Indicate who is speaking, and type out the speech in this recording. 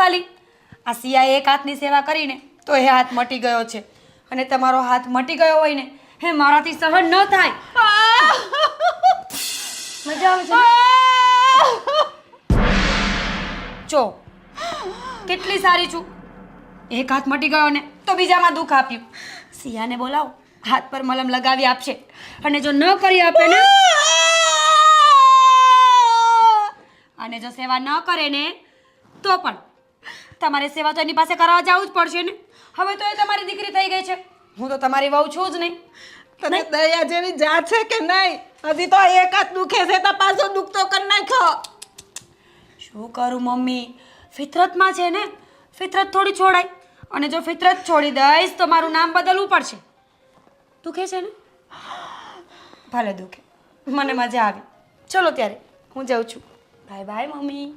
Speaker 1: ખાલી આ સિયાએ એક હાથની સેવા કરીને તો એ હાથ મટી ગયો છે અને તમારો હાથ મટી ગયો હોય ને હે મારાથી સહન ન થાય. મજા આવે છે ને? જો કેટલી સારી છું. એક હાથ મટી ગયો ને તો બીજામાં દુઃખ આપ્યું. સિયાને બોલાવો, હાથ પર મલમ લગાવી આપશે અને જો ન કરી આપે ને અને જો સેવા ન કરે ને તો પણ તમારે સેવા તો એની પાસે કરવા જવું જ પડશે ને. હવે તો એ તમારી દીકરી થઈ ગઈ છે, હું તો તમારી વહુ છું જ નહીં.
Speaker 2: તને દયા જેવી જાત છે કે નહીં? હજી તો એક હાથ દુખે છે તો પાછો દુખતો કરી નાખ્યો.
Speaker 1: શું કરું મમ્મી, ફિતરતમાં છે ને, ફિતરત થોડી છોડાય અને જો ફિતરત છોડી દઈશ તો મારું નામ બદલવું પડશે. દુખે છે ને? ભલે દુખે, મને મજા આવી. ચલો ત્યારે હું જાઉં છું. Bye bye mummy.